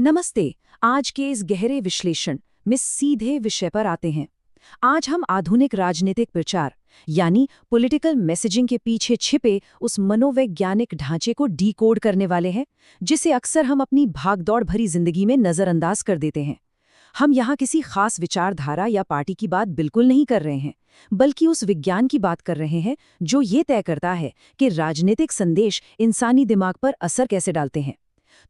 नमस्ते। आज के इस गहरे विश्लेषण में सीधे विषय पर आते हैं। आज हम आधुनिक राजनीतिक प्रचार यानी पॉलिटिकल मैसेजिंग के पीछे छिपे उस मनोवैज्ञानिक ढांचे को डीकोड करने वाले हैं, जिसे अक्सर हम अपनी भागदौड़ भरी जिंदगी में नजरअंदाज कर देते हैं। हम यहाँ किसी खास विचारधारा या पार्टी की बात बिल्कुल नहीं कर रहे हैं, बल्कि उस विज्ञान की बात कर रहे हैं जो ये तय करता है कि राजनीतिक संदेश इंसानी दिमाग पर असर कैसे डालते हैं।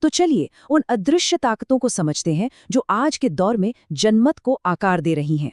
तो चलिए उन अदृश्य ताकतों को समझते हैं जो आज के दौर में जनमत को आकार दे रही हैं।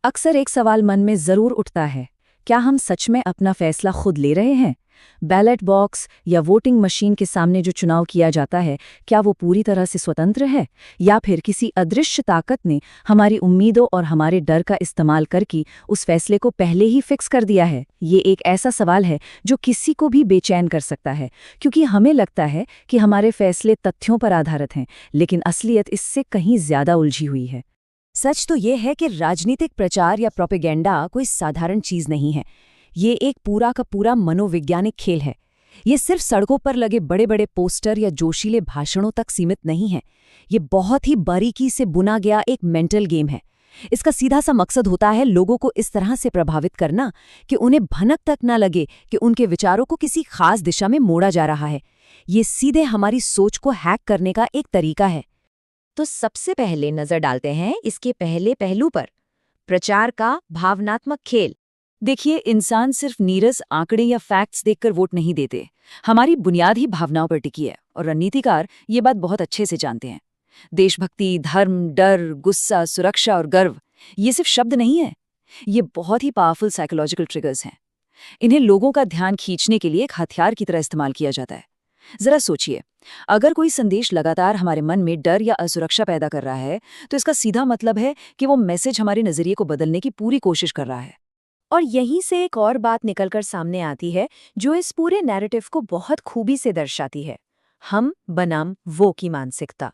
अक्सर एक सवाल मन में जरूर उठता है, क्या हम सच में अपना फैसला खुद ले रहे हैं? बैलेट बॉक्स या वोटिंग मशीन के सामने जो चुनाव किया जाता है, क्या वो पूरी तरह से स्वतंत्र है, या फिर किसी अदृश्य ताकत ने हमारी उम्मीदों और हमारे डर का इस्तेमाल करके उस फैसले को पहले ही फिक्स कर दिया है? ये एक ऐसा सवाल है जो किसी को भी बेचैन कर सकता है, क्योंकि हमें लगता है कि हमारे फैसले तथ्यों पर आधारित हैं, लेकिन असलियत इससे कहीं ज्यादा उलझी हुई है। सच तो ये है कि राजनीतिक प्रचार या प्रोपेगेंडा कोई साधारण चीज नहीं है। ये एक पूरा का पूरा मनोवैज्ञानिक खेल है। ये सिर्फ सड़कों पर लगे बड़े बड़े पोस्टर या जोशीले भाषणों तक सीमित नहीं है। ये बहुत ही बारीकी से बुना गया एक मेंटल गेम है। इसका सीधा सा मकसद होता है लोगों को इस तरह से प्रभावित करना कि उन्हें भनक तक न लगे कि उनके विचारों को किसी खास दिशा में मोड़ा जा रहा है। ये सीधे हमारी सोच को हैक करने का एक तरीका है। तो सबसे पहले नजर डालते हैं इसके पहले पहलू पर, प्रचार का भावनात्मक खेल। देखिए, इंसान सिर्फ नीरस आंकड़े या फैक्ट्स देखकर वोट नहीं देते। हमारी बुनियाद ही भावनाओं पर टिकी है, और रणनीतिकार ये बात बहुत अच्छे से जानते हैं। देशभक्ति, धर्म, डर, गुस्सा, सुरक्षा और गर्व, ये सिर्फ शब्द नहीं है, ये बहुत ही पावरफुल साइकोलॉजिकल ट्रिगर्स हैं। इन्हें लोगों का ध्यान खींचने के लिए एक हथियार की तरह इस्तेमाल किया जाता है। जरा सोचिए, अगर कोई संदेश लगातार हमारे मन में डर या असुरक्षा पैदा कर रहा है, तो इसका सीधा मतलब है कि वो मैसेज हमारे नजरिए को बदलने की पूरी कोशिश कर रहा है। और यहीं से एक और बात निकलकर सामने आती है जो इस पूरे नैरेटिव को बहुत खूबी से दर्शाती है, हम बनाम वो की मानसिकता।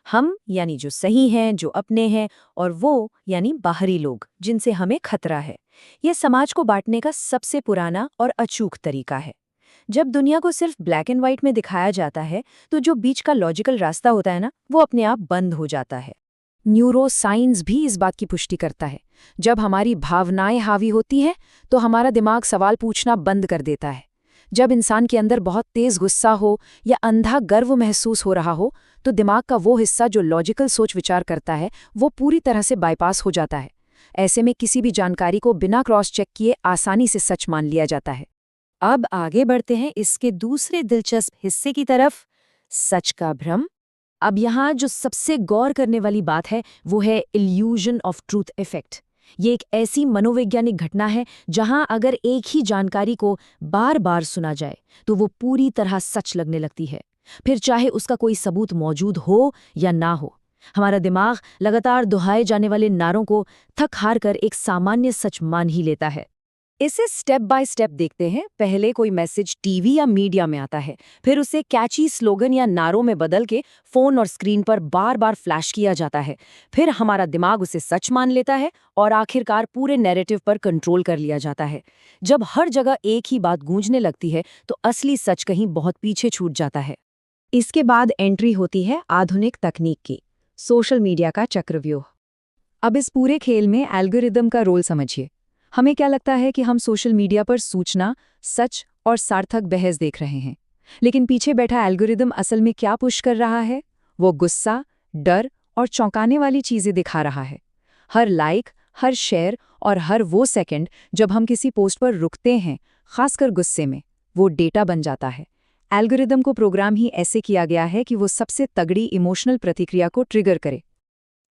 हम यानी जो सही हैं, जो अपने हैं, और वो यानी बाहरी लोग जिनसे हमें खतरा है। ये समाज को बांटने का सबसे पुराना और अचूक तरीका है। जब दुनिया को सिर्फ ब्लैक एंड व्हाइट में दिखाया जाता है, तो जो बीच का लॉजिकल रास्ता होता है ना, वो अपने आप बंद हो जाता है। न्यूरो साइंस भी इस बात की पुष्टि करता है। जब हमारी भावनाएं हावी होती हैं, तो हमारा दिमाग सवाल पूछना बंद कर देता है। जब इंसान के अंदर बहुत तेज गुस्सा हो या अंधा गर्व महसूस हो रहा हो, तो दिमाग का वो हिस्सा जो लॉजिकल सोच विचार करता है, वो पूरी तरह से बाईपास हो जाता है। ऐसे में किसी भी जानकारी को बिना क्रॉस चेक किए आसानी से सच मान लिया जाता है। अब आगे बढ़ते हैं इसके दूसरे दिलचस्प हिस्से की तरफ, सच का भ्रम। अब यहाँ जो सबसे गौर करने वाली बात है, वो है इल्यूजन ऑफ ट्रूथ इफेक्ट। ये एक ऐसी मनोवैज्ञानिक घटना है जहां अगर एक ही जानकारी को बार बार सुना जाए तो वो पूरी तरह सच लगने लगती है, फिर चाहे उसका कोई सबूत मौजूद हो या ना हो। हमारा दिमाग लगातार दोहराए जाने वाले नारों को थक हार कर एक सामान्य सच मान ही लेता है। इसे स्टेप बाय स्टेप देखते हैं। पहले कोई मैसेज टीवी या मीडिया में आता है, फिर उसे कैची स्लोगन या नारों में बदल के फोन और स्क्रीन पर बार बार फ्लैश किया जाता है। फिर हमारा दिमाग उसे सच मान लेता है और आखिरकार पूरे नैरेटिव पर कंट्रोल कर लिया जाता है। जब हर जगह एक ही बात गूंजने लगती है, तो असली सच कहीं बहुत पीछे छूट जाता है। इसके बाद एंट्री होती है आधुनिक तकनीक की, सोशल मीडिया का चक्रव्यूह। अब इस पूरे खेल में एल्गोरिदम का रोल समझिए। हमें क्या लगता है कि हम सोशल मीडिया पर सूचना, सच और सार्थक बहस देख रहे हैं, लेकिन पीछे बैठा एल्गोरिदम असल में क्या पुश कर रहा है? वो गुस्सा, डर और चौंकाने वाली चीजें दिखा रहा है। हर लाइक, हर शेयर और हर वो सेकंड जब हम किसी पोस्ट पर रुकते हैं, खासकर गुस्से में, वो डेटा बन जाता है। एल्गोरिदम को प्रोग्राम ही ऐसे किया गया है कि वो सबसे तगड़ी इमोशनल प्रतिक्रिया को ट्रिगर करे।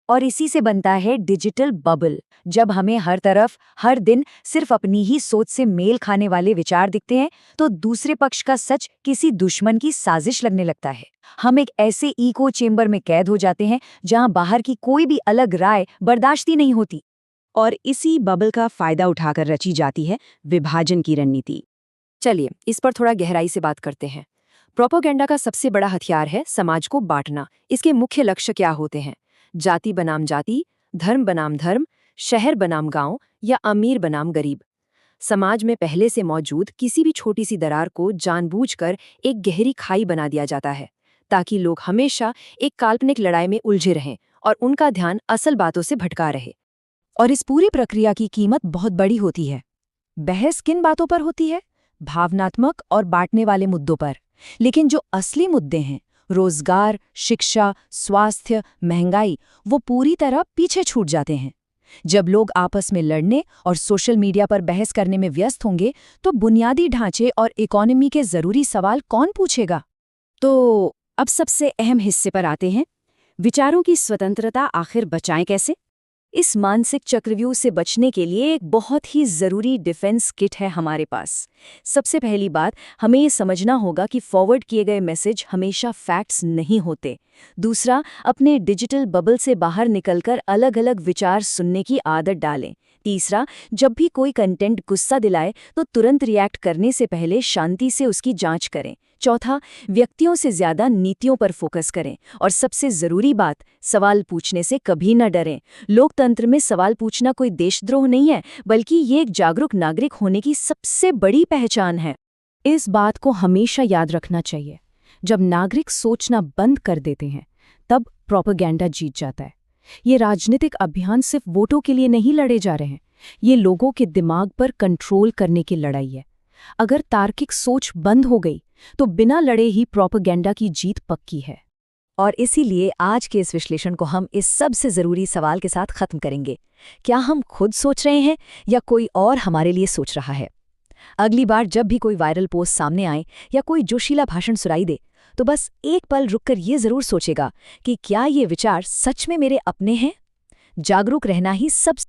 और इसी से बनता है डिजिटल बबल। जब हमें हर तरफ हर दिन सिर्फ अपनी ही सोच से मेल खाने वाले विचार दिखते हैं, तो दूसरे पक्ष का सच किसी दुश्मन की साजिश लगने लगता है। हम एक ऐसे इको चेंबर में कैद हो जाते हैं जहां बाहर की कोई भी अलग राय बर्दाश्त ही नहीं होती। और इसी बबल का फायदा उठाकर रची जाती है विभाजन की रणनीति। चलिए इस पर थोड़ा गहराई से बात करते हैं। प्रोपेगेंडा का सबसे बड़ा हथियार है समाज को बांटना। इसके मुख्य लक्ष्य क्या होते हैं? जाति बनाम जाति, धर्म बनाम धर्म, शहर बनाम गांव या अमीर बनाम गरीब। समाज में पहले से मौजूद किसी भी छोटी सी दरार को जानबूझकर एक गहरी खाई बना दिया जाता है, ताकि लोग हमेशा एक काल्पनिक लड़ाई में उलझे रहें और उनका ध्यान असल बातों से भटका रहे। और इस पूरी प्रक्रिया की कीमत बहुत बड़ी होती है। बहस किन बातों पर होती है? भावनात्मक और बांटने वाले मुद्दों पर। लेकिन जो असली मुद्दे हैं, रोजगार, शिक्षा, स्वास्थ्य, महंगाई, वो पूरी तरह पीछे छूट जाते हैं। जब लोग आपस में लड़ने और सोशल मीडिया पर बहस करने में व्यस्त होंगे, तो बुनियादी ढांचे और इकोनॉमी के जरूरी सवाल कौन पूछेगा? तो अब सबसे अहम हिस्से पर आते हैं। विचारों की स्वतंत्रता आखिर बचाएं कैसे? इस मानसिक चक्रव्यूह से बचने के लिए एक बहुत ही ज़रूरी डिफेंस किट है हमारे पास। सबसे पहली बात, हमें ये समझना होगा कि फॉरवर्ड किए गए मैसेज हमेशा फैक्ट्स नहीं होते। दूसरा, अपने डिजिटल बबल से बाहर निकलकर अलग-अलग विचार सुनने की आदत डालें। तीसरा, जब भी कोई कंटेंट गुस्सा दिलाए तो तुरंत रिएक्ट करने से पहले शांति से उसकी जांच करें। चौथा, व्यक्तियों से ज़्यादा नीतियों पर फोकस करें। और सबसे ज़रूरी बात, सवाल पूछने से कभी न डरें। लोकतंत्र में सवाल पूछना कोई देशद्रोह नहीं है, बल्कि ये एक जागरूक नागरिक होने की सबसे बड़ी पहचान है। इस बात को हमेशा याद रखना चाहिए। जब नागरिक सोचना बंद कर देते हैं, तब प्रोपेगेंडा जीत जाता है। ये राजनीतिक अभियान सिर्फ वोटों के लिए नहीं लड़े जा रहे हैं, ये लोगों के दिमाग पर कंट्रोल करने की लड़ाई है। अगर तार्किक सोच बंद हो गई, तो बिना लड़े ही प्रोपेगेंडा की जीत पक्की है। और इसीलिए आज के इस विश्लेषण को हम इस सबसे ज़रूरी सवाल के साथ ख़त्म करेंगे। क्या हम खुद सोच रहे हैं या कोई और हमारे लिए सोच रहा है? अगली बार जब भी कोई वायरल पोस्ट सामने आए या कोई जोशीला भाषण सुनाई दे, तो बस एक पल रुककर ये ज़रूर सोचेगा कि क्या ये विचार सच में मेरे अपने हैं? जागरूक रहना ही सबसे